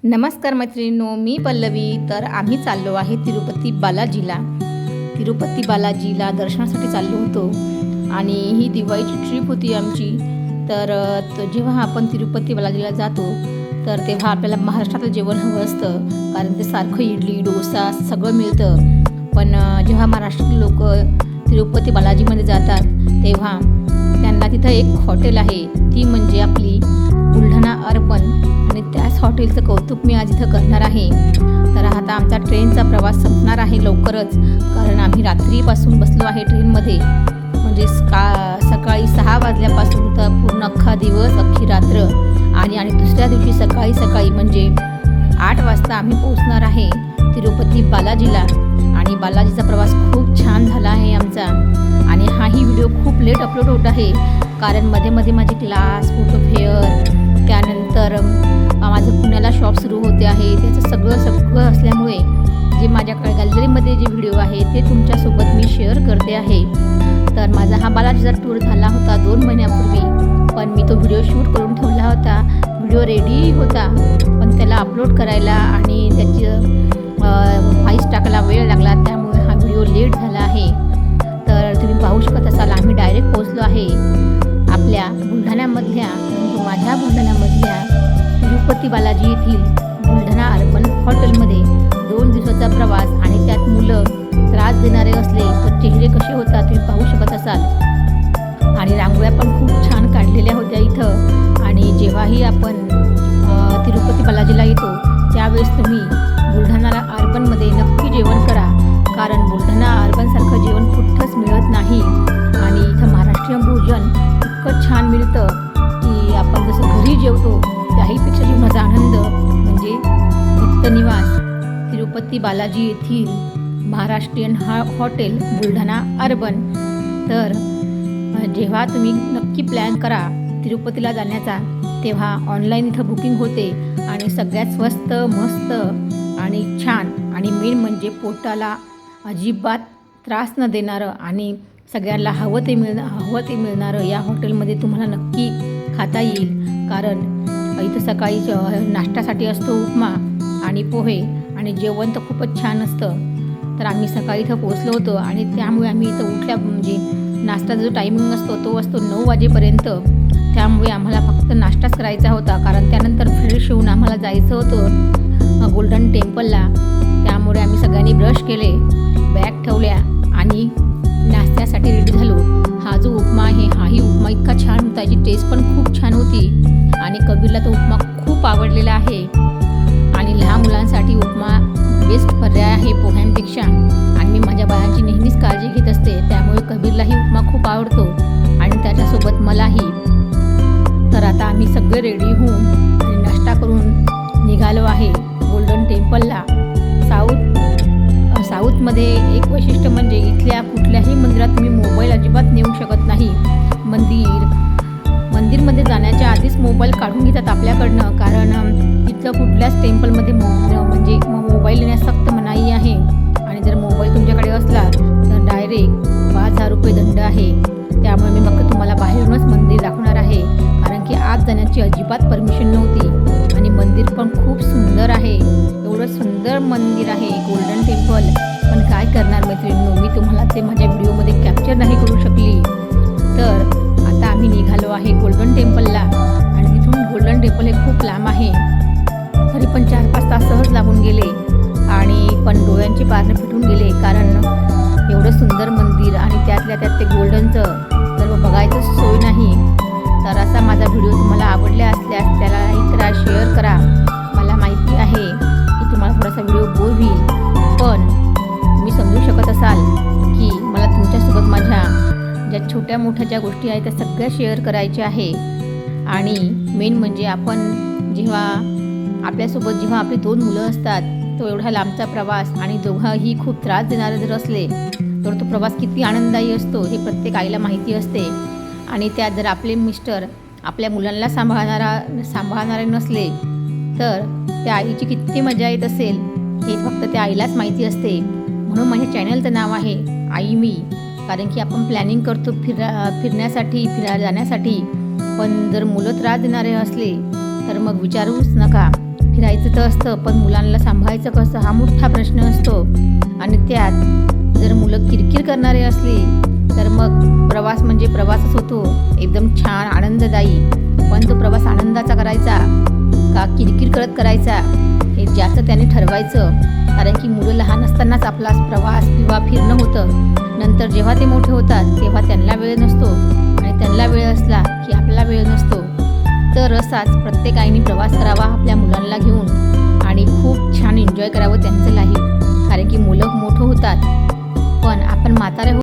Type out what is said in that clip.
नमस्कार मैत्रिणींनो, मी पल्लवी. तर आम्ही चाललो आहे तिरुपती बालाजीला दर्शनासाठी चाललो होतो आणि ही दिवाळीची ट्रिप होती आमची. तर जेव्हा आपण तिरुपती बालाजीला जातो तर तेव्हा आपल्याला महाराष्ट्रातलं जेवण हवं असतं, कारण ते सारखं इडली डोसा सगळं मिळतं. पण जेव्हा महाराष्ट्रातले लोक तिरुपती बालाजीमध्ये जातात तेव्हा त्यांना तिथं एक हॉटेल आहे, ती म्हणजे आपली बुलढाणा अर्बन, आणि त्याच हॉटेलचं कौतुक मी आज इथं करणार आहे. तर आता आमचा ट्रेनचा प्रवास संपणार आहे लवकरच, कारण आम्ही रात्रीपासून बसलो आहे ट्रेनमध्ये. म्हणजे सकाळी 6 वाजल्यापासून तर पूर्ण अख्खा दिवस अख्खी रात्र आणि दुसऱ्या दिवशी सकाळी म्हणजे 8 वाजता आम्ही पोहोचणार आहे तिरुपती बालाजीला. आणि बालाजीचा प्रवास खूप छान झाला आहे आमचा. आणि हाही व्हिडिओ खूप लेट अपलोड होत आहे, कारण मध्ये माझे क्लास, फोटो फेअर, त्यानंतर माझं पुण्याला शॉप सुरू होते आहे, त्याचं सगळं असल्यामुळे जे माझ्याकडे गॅलरीमध्ये जे व्हिडिओ आहे ते तुमच्यासोबत मी शेअर करते आहे. तर माझा हा बालाजीचा टूर झाला होता 2 महिन्यापूर्वी, पण मी तो व्हिडिओ शूट करून ठेवला होता. व्हिडिओ रेडी होता, पण त्याला अपलोड करायला आणि त्याची व्हॉइस टाकायला वेळ लागला, त्यामुळे हा व्हिडिओ लेट झाला आहे. तर तुम्ही पाहू शकत असाल, आम्ही डायरेक्ट पोहोचलो आहे आपल्या बुलढाण्यामधल्या, माझ्या बुलढाण्यामधल्या तिरुपती बालाजी येथील बुलढाणा अर्बन हॉटेलमध्ये. 2 दिवसाचा प्रवास, आणि त्यात मुलं त्रास देणारे असले तर चेहरे कसे होतात तुम्ही पाहू शकत असाल. आणि रांगोळ्या पण खूप छान काढलेल्या होत्या इथं. आणि जेव्हाही आपण तिरुपती बालाजीला येतो त्यावेळेस तुम्ही बुलढाणा अर्बनमध्ये नक्की जेवण करा, कारण बुलढाणा अर्बनसारखं जेवण कुठंच मिळत नाही. आणि इथं महाराष्ट्रीयन भोजन इतकं छान मिळतं की आपण जसं घरी जेवतो त्याहीपेक्षा जेवणाचा आनंद म्हणजे निवास तिरुपती बालाजी येथील महाराष्ट्रीयन हॉटेल बुलढाणा अर्बन. तर जेव्हा तुम्ही नक्की प्लॅन करा तिरुपतीला जाण्याचा, तेव्हा ऑनलाईन इथं बुकिंग होते आणि सगळ्यात स्वस्त, मस्त आणि छान, आणि मेन म्हणजे पोटाला अजिबात त्रास न देणारं आणि सगळ्यांना हवं ते मिळणारं या हॉटेलमध्ये तुम्हाला नक्की खाता येईल. कारण इथं सकाळी नाश्त्यासाठी असतो उपमा आणि पोहे, आणि जेवण तर खूपच छान असतं. तर आम्ही सकाळी इथं पोहोचलो होतो, आणि त्यामुळे आम्ही इथं म्हणजे नाश्त्याचा जो टायमिंग असतो तो असतो 9 वाजेपर्यंत. त्यामुळे आम्हाला फक्त नाश्ताच करायचा होता, कारण त्यानंतर फ्रेश होऊन आम्हाला जायचं होतं गोल्डन टेम्पलला. त्यामुळे आम्ही सगळ्यांनी ब्रश केले, बॅग ठेवल्या आणि नाश्त्यासाठी रेडी झालो. हा जो उपमा आहे, हाही उपमा इतका छान होता, याची टेस्ट पण खूप छान होती. आणि कबीरला तो उपमा खूप आवडलेला आहे. आणि लहान मुलांसाठी उपमा बेस्ट पर्याय आहे पोह्यांपेक्षा. आणि मी माझ्या बाळांची नेहमीच काळजी घेत असते, त्यामुळे कबीरलाही उपमा खूप आवडतो आणि त्याच्यासोबत मलाही. तर आता आम्ही सगळे रेडी होऊन आणि नाश्ता करून निघालो आहे गोल्डन टेम्पलला. साऊथमध्ये एक वैशिष्ट्य म्हणजे इथल्या कुठल्याही मंदिरात तुम्ही मोबाईल अजिबात नेऊ शकत नाही. मंदिरमध्ये जाण्याच्या आधीच मोबाईल काढून घेतात आपल्याकडनं, कारण इथलं कुठल्याच टेम्पलमध्ये म्हणजे मोबाईल नेण्यास सक्त मनाई आहे. आणि जर मोबाईल तुमच्याकडे असला तर डायरेक्ट 5,000 रुपये दंड आहे. त्यामुळे मी मग तुम्हाला बाहेरूनच मंदिर दाखवणार आहे, कारण की आत जाण्याची अजिबात परमिशन नव्हती. आणि मंदिर पण खूप सुंदर आहे, एवढं सुंदर मंदिर आहे गोल्डन टेम्पल. पण काय करणार मैत्रिणींनो, मी तुम्हाला ते माझ्या व्हिडिओमध्ये कॅप्चर नाही करू शकली. तर आता आम्ही निघालो आहे गोल्डन टेम्पलला, आणि तिथून गोल्डन टेम्पल हे खूप लांब आहे. तरी पण 4-5 तास सहज लागून गेले, आणि पण डोळ्यांचे पारणं फिटून गेले, कारण एवढं सुंदर मंदिर आणि त्यातल्या त्यात ते गोल्डनचं तर बघायचं सोय नाही. तर असा माझा व्हिडिओ तुम्हाला आवडला असल्यास त्याला लाईक करा, शेअर करा. मला माहिती आहे की तुम्हाला थोडासा व्हिडिओ बोर होईल, पण तुम्ही समजू शकत असाल की मला तुमच्यासोबत माझ्या ज्या छोट्या मोठ्या ज्या गोष्टी आहेत त्या सगळ्या शेअर करायच्या आहे. आणि मेन म्हणजे आपण जेव्हा आपली 2 मुलं असतात, तो एवढा लांबचा प्रवास, आणि दोघंही खूप त्रास देणारे जर असले तर तो प्रवास किती आनंददायी असतो हे प्रत्येक आईला माहिती असते. आणि त्यात जर आपले मिस्टर आपल्या मुलांना सांभाळणारे नसले तर त्या आईची किती मजा येत असेल हे फक्त त्या आईलाच माहिती असते. म्हणून माझ्या चॅनलचं नाव आहे आई मी, कारण की आपण प्लॅनिंग करतो फिरायला जाण्यासाठी, पण जर मुलं त्रास देणारे असले तर मग विचारूच नका, फिरायचं करायचं तर असतं, पण मुलांना सांभाळायचं कसं हा मोठा प्रश्न असतो. आणि त्यात जर मुलं किरकिर करणारे असली तर मग प्रवास म्हणजे प्रवासच होतो, एकदम छान आनंददायी. पण तो प्रवास आनंदाचा करायचा का किरकिर करत करायचा हे ज्याचं त्याने ठरवायचं. कारण की मुलं लहान असतानाच आपला प्रवास किंवा फिरणं होतं. नंतर जेव्हा ते मोठे होतात तेव्हा त्यांना वेळ नसतो आणि त्यांना वेळ असला की आपल्याला वेळ नसतो. तर असाच प्रत्येक आईने प्रवास करावा आपल्या मुलांना घेऊन आणि खूप छान एन्जॉय करावं त्यांचं लाईफ. कारण की मुलं मोठं होतात पण आपण म्हातारे